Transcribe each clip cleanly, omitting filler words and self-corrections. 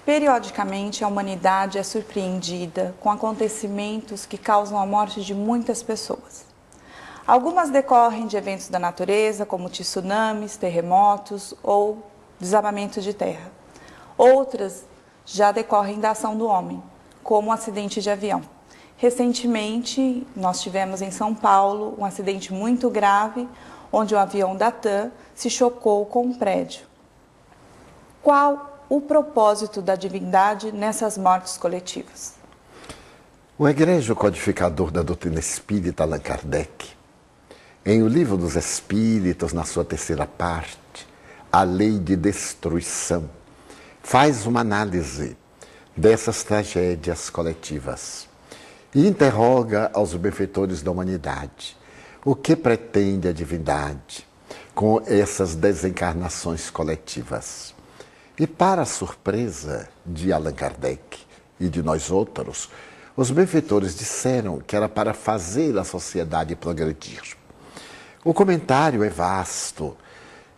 Periodicamente, a humanidade é surpreendida com acontecimentos que causam a morte de muitas pessoas. Algumas decorrem de eventos da natureza, como tsunamis, terremotos ou desabamento de terra. Outras já decorrem da ação do homem, como um acidente de avião. Recentemente, nós tivemos em São Paulo um acidente muito grave, onde um avião da TAM se chocou com um prédio. Qual o propósito da divindade nessas mortes coletivas? O egregio codificador da doutrina espírita, Allan Kardec, em O Livro dos Espíritos, na sua terceira parte, A Lei de Destruição, faz uma análise dessas tragédias coletivas e interroga aos benfeitores da humanidade o que pretende a divindade com essas desencarnações coletivas. E para a surpresa de Allan Kardec e de nós outros, os benfeitores disseram que era para fazer a sociedade progredir. O comentário é vasto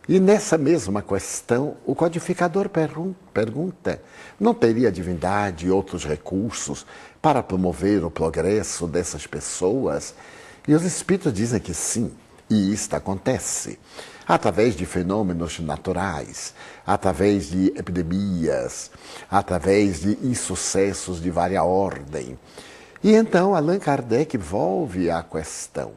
e nessa mesma questão o codificador pergunta: não teria a divindade outros recursos para promover o progresso dessas pessoas? E os espíritos dizem que sim, e isto acontece através de fenômenos naturais, através de epidemias, através de insucessos de vária ordem. E então Allan Kardec volve à questão,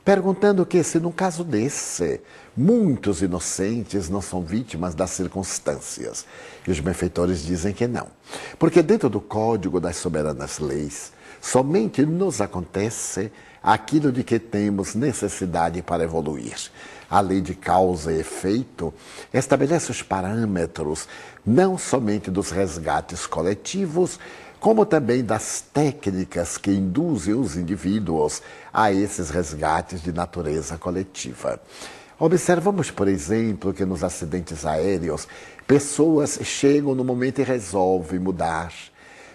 perguntando que se num caso desse, muitos inocentes não são vítimas das circunstâncias. E os benfeitores dizem que não. Porque dentro do Código das Soberanas Leis, somente nos acontece aquilo de que temos necessidade para evoluir. A lei de causa e efeito estabelece os parâmetros não somente dos resgates coletivos, como também das técnicas que induzem os indivíduos a esses resgates de natureza coletiva. Observamos, por exemplo, que nos acidentes aéreos, pessoas chegam no momento e resolvem mudar,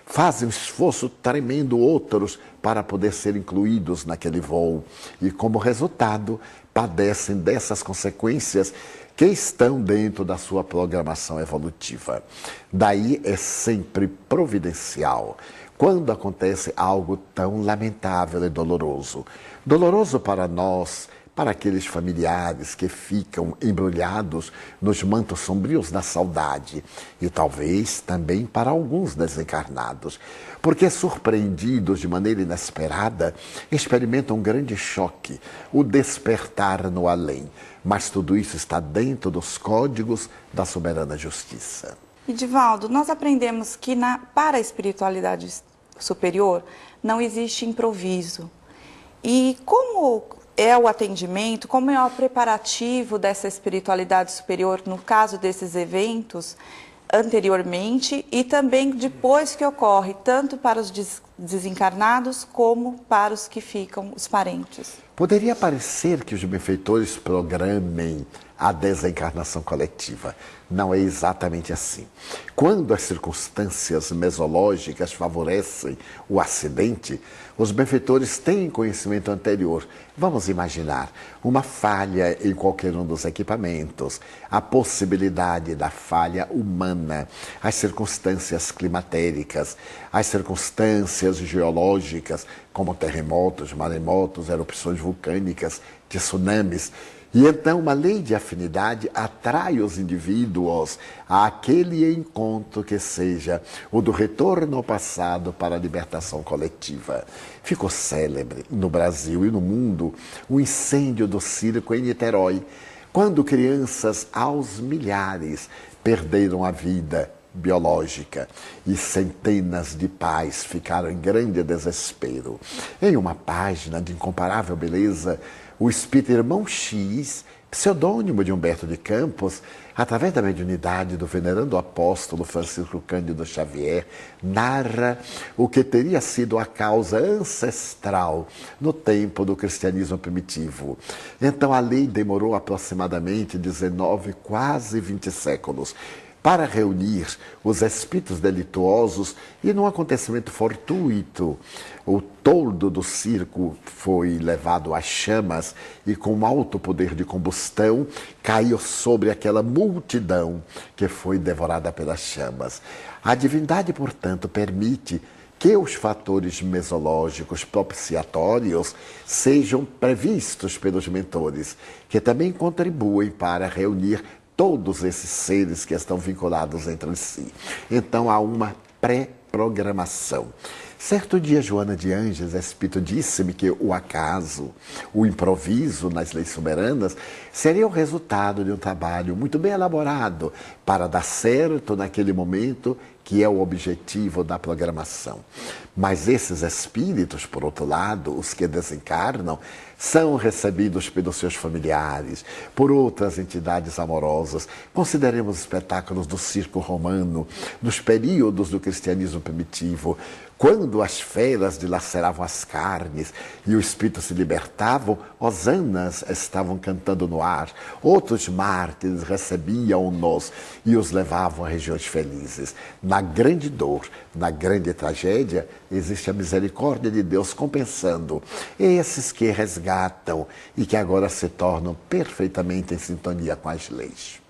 fazem um esforço tremendo outros para poder ser incluídos naquele voo e, como resultado, padecem dessas consequências que estão dentro da sua programação evolutiva. Daí é sempre providencial quando acontece algo tão lamentável e doloroso. Doloroso para nós, para aqueles familiares que ficam embrulhados nos mantos sombrios da saudade e talvez também para alguns desencarnados, porque surpreendidos de maneira inesperada, experimentam um grande choque, o despertar no além. Mas tudo isso está dentro dos códigos da soberana justiça. Edivaldo, nós aprendemos que para a espiritualidade superior não existe improviso. E como é o atendimento, como é o preparativo dessa espiritualidade superior no caso desses eventos anteriormente e também depois que ocorre, tanto para os desencarnados como para os que ficam, os parentes? Poderia parecer que os benfeitores programem a desencarnação coletiva. Não é exatamente assim. Quando as circunstâncias mesológicas favorecem o acidente, os benfeitores têm conhecimento anterior. Vamos imaginar uma falha em qualquer um dos equipamentos, a possibilidade da falha humana, as circunstâncias climatéricas, as circunstâncias geológicas, como terremotos, maremotos, erupções vulcânicas, tsunamis. E então uma lei de afinidade atrai os indivíduos àquele encontro que seja o do retorno ao passado para a libertação coletiva. Ficou célebre no Brasil e no mundo o incêndio do circo em Niterói, quando crianças aos milhares perderam a vida biológica e centenas de pais ficaram em grande desespero. Em uma página de incomparável beleza, o espírito Irmão X, pseudônimo de Humberto de Campos, através da mediunidade do venerando apóstolo Francisco Cândido Xavier, narra o que teria sido a causa ancestral no tempo do cristianismo primitivo. Então a lei demorou aproximadamente 19, quase 20 séculos. para reunir os espíritos delituosos e num acontecimento fortuito, o toldo do circo foi levado às chamas e com um alto poder de combustão caiu sobre aquela multidão que foi devorada pelas chamas. A divindade, portanto, permite que os fatores mesológicos propiciatórios sejam previstos pelos mentores, que também contribuem para reunir todos esses seres que estão vinculados entre si. Então há uma pré-programação. Certo dia, Joana de Ângeles, Espírito, disse-me que o acaso, o improviso nas leis soberanas, seria o resultado de um trabalho muito bem elaborado para dar certo naquele momento que é o objetivo da programação. Mas esses espíritos, por outro lado, os que desencarnam, são recebidos pelos seus familiares, por outras entidades amorosas. Consideremos espetáculos do circo romano, nos períodos do cristianismo primitivo, quando as feras dilaceravam as carnes e o espírito se libertavam, hosanas estavam cantando no ar. Outros mártires recebiam-nos e os levavam a regiões felizes. Na grande dor, na grande tragédia, existe a misericórdia de Deus compensando esses que resgatam e que agora se tornam perfeitamente em sintonia com as leis.